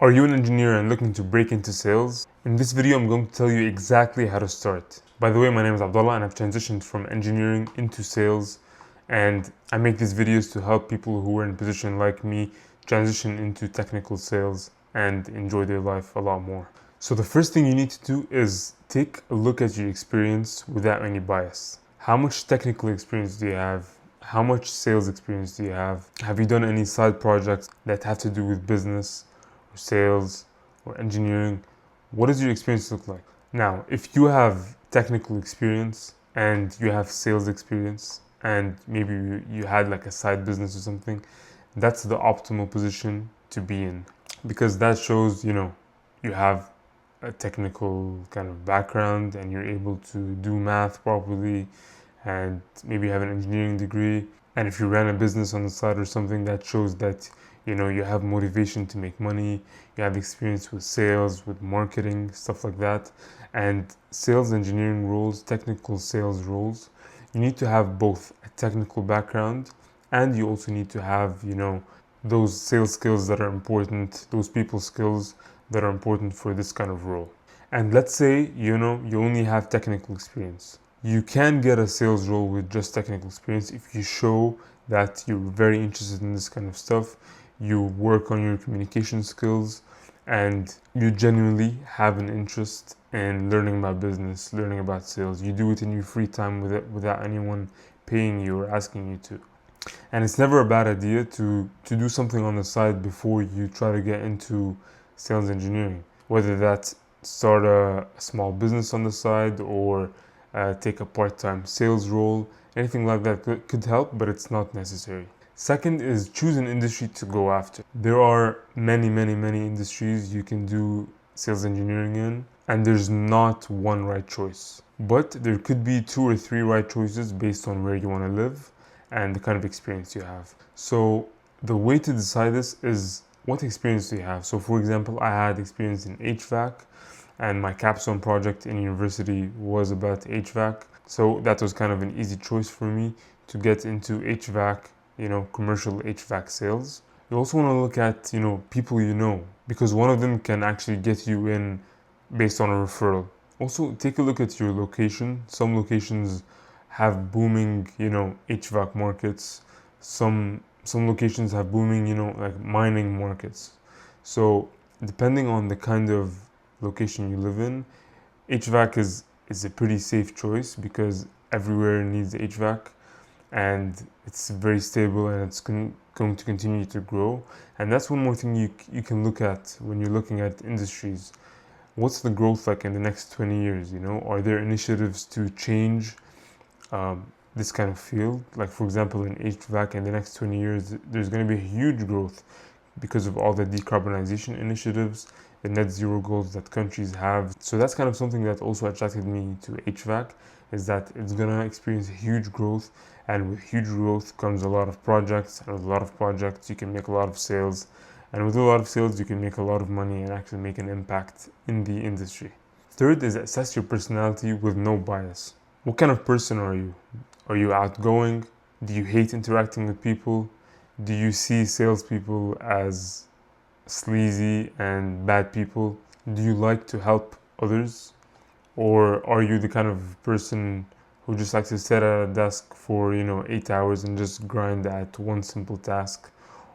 Are you an engineer and looking to break into sales? In this video, I'm going to tell you exactly how to start. By the way, my name is Abdullah and I've transitioned from engineering into sales, and I make these videos to help people who are in a position like me transition into technical sales and enjoy their life a lot more. So the first thing you need to do is take a look at your experience without any bias. How much technical experience do you have? How much sales experience do you have? Have you done any side projects that have to do with business or sales or engineering? What does your experience look like? Now, if you have technical experience and you have sales experience and maybe you had like a side business or something, that's the optimal position to be in, because that shows, you have a technical kind of background and you're able to do math properly, and maybe you have an engineering degree. And if you ran a business on the side or something, that shows that you have motivation to make money, you have experience with sales, with marketing, stuff like that. And sales engineering roles, technical sales roles, you need to have both a technical background and you also need to have those sales skills that are important, those people skills that are important for this kind of role. And let's say you only have technical experience. You can get a sales role with just technical experience if you show that you're very interested in this kind of stuff, you work on your communication skills, and you genuinely have an interest in learning about business, learning about sales. You do it in your free time without anyone paying you or asking you to. And it's never a bad idea to do something on the side before you try to get into sales engineering, whether that's start a small business on the side or take a part-time sales role. Anything like that could help, but it's not necessary. Second is choose an industry to go after. There are many industries you can do sales engineering in, and there's not one right choice. But there could be 2 or 3 right choices based on where you want to live and the kind of experience you have. So the way to decide this is, what experience do you have? So for example, I had experience in HVAC, and my capstone project in university was about HVAC. So that was kind of an easy choice for me to get into HVAC, commercial HVAC sales. You also want to look at, people because one of them can actually get you in based on a referral. Also, take a look at your location. Some locations have booming, HVAC markets. Some locations have booming, like mining markets. So depending on the kind of location you live in, HVAC is a pretty safe choice because everywhere needs HVAC, and it's very stable and it's going to continue to grow. And that's one more thing you can look at when you're looking at industries. What's the growth like in the next 20 years? Are there initiatives to change this kind of field? Like for example, in HVAC, in the next 20 years, there's going to be a huge growth because of all the decarbonization initiatives, the net zero goals that countries have. So that's kind of something that also attracted me to HVAC, is that it's going to experience huge growth, and with huge growth comes a lot of projects, and with a lot of projects you can make a lot of sales, and with a lot of sales you can make a lot of money and actually make an impact in the industry. Third is assess your personality with no bias. What kind of person are you? Are you outgoing? Do you hate interacting with people? Do you see salespeople as sleazy and bad people? Do you like to help others? Or are you the kind of person who just likes to sit at a desk for 8 hours and just grind at one simple task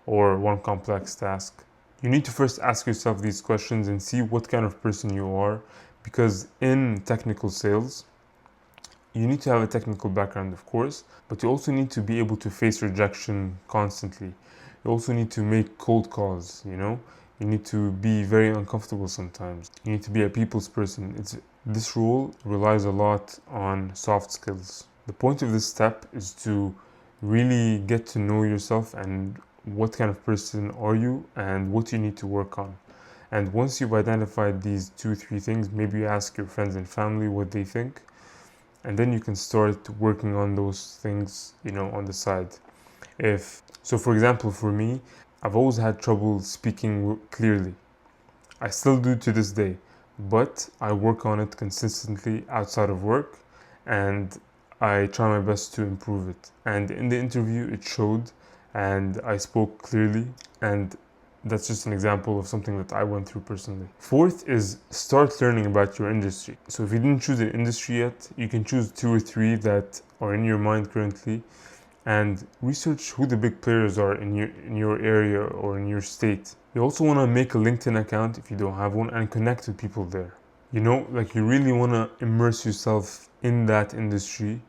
or one complex task? You need to first ask yourself these questions and see what kind of person you are, because in technical sales you need to have a technical background, of course, but you also need to be able to face rejection constantly. You also need to make cold calls, You need to be very uncomfortable sometimes. You need to be a people's person. This role relies a lot on soft skills. The point of this step is to really get to know yourself and what kind of person are you and what you need to work on. And once you've identified these 2-3 things, maybe you ask your friends and family what they think, and then you can start working on those things, on the side. So for example, for me, I've always had trouble speaking clearly. I still do to this day, but I work on it consistently outside of work, and I try my best to improve it. And in the interview, it showed, and I spoke clearly, and that's just an example of something that I went through personally. Fourth is start learning about your industry. So if you didn't choose an industry yet, you can choose 2 or 3 that are in your mind currently, and research who the big players are in your area or in your state. You also want to make a LinkedIn account if you don't have one and connect with people there. You know, like you really want to immerse yourself in that industry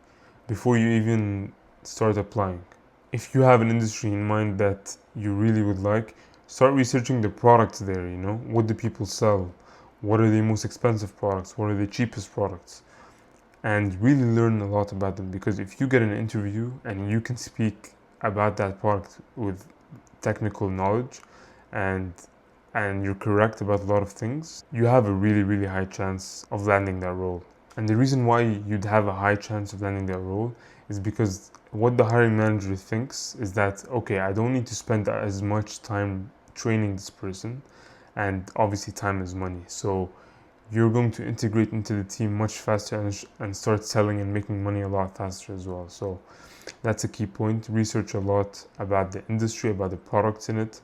before you even start applying. If you have an industry in mind that you really would like, start researching the products there, you know, what do people sell? What are the most expensive products? What are the cheapest products? And really learn a lot about them, because if you get an interview and you can speak about that product with technical knowledge and you're correct about a lot of things, you have a really high chance of landing that role. And the reason why you'd have a high chance of landing that role is because what the hiring manager thinks is that, okay, I don't need to spend as much time training this person, and obviously time is money, so you're going to integrate into the team much faster and start selling and making money a lot faster as well. So that's a key point. Research a lot about the industry, about the products in it,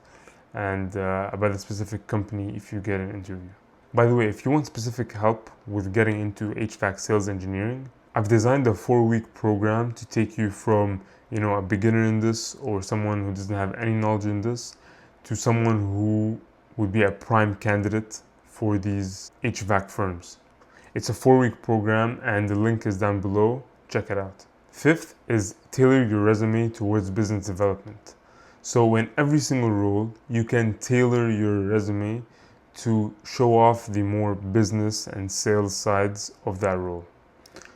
and about the specific company if you get an interview. By the way, if you want specific help with getting into HVAC sales engineering, I've designed a 4-week program to take you from, you know, a beginner in this or someone who doesn't have any knowledge in this to someone who would be a prime candidate for these HVAC firms. It's a 4-week program and the link is down below. Check it out. Fifth is tailor your resume towards business development. So in every single role, you can tailor your resume to show off the more business and sales sides of that role.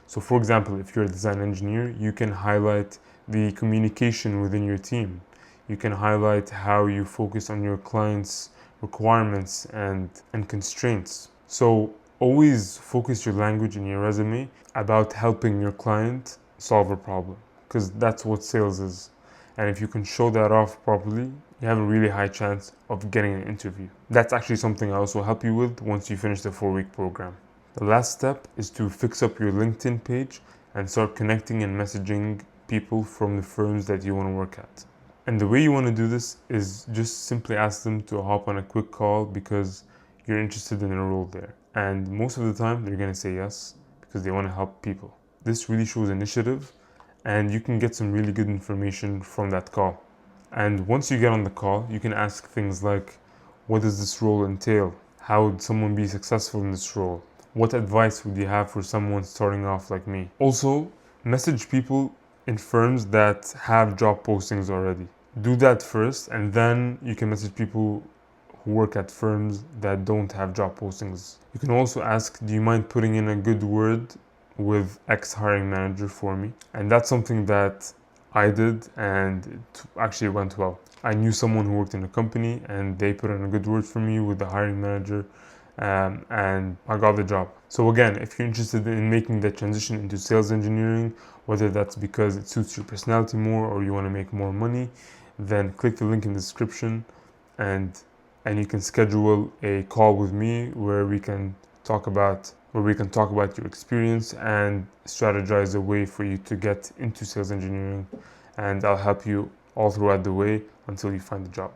So for example, if you're a design engineer, you can highlight the communication within your team. You can highlight how you focus on your clients' requirements and constraints. So always focus your language in your resume about helping your client solve a problem, because that's what sales is. And if you can show that off properly, you have a really high chance of getting an interview. That's actually something I also help you with once you finish the 4-week program. The last step is to fix up your LinkedIn page and start connecting and messaging people from the firms that you want to work at. And the way you want to do this is just simply ask them to hop on a quick call because you're interested in a role there. And most of the time, they're going to say yes because they want to help people. This really shows initiative, and you can get some really good information from that call. And once you get on the call, you can ask things like, what does this role entail? How would someone be successful in this role? What advice would you have for someone starting off like me? Also, message people in firms that have job postings already. Do that first, and then you can message people who work at firms that don't have job postings. You can also ask, do you mind putting in a good word with X hiring manager for me? And that's something that I did, and it actually went well. I knew someone who worked in a company and they put in a good word for me with the hiring manager, and I got the job. So again, if you're interested in making the transition into sales engineering, whether that's because it suits your personality more or you want to make more money, then click the link in the description and you can schedule a call with me where we can talk about your experience and strategize a way for you to get into sales engineering, and I'll help you all throughout the way until you find the job.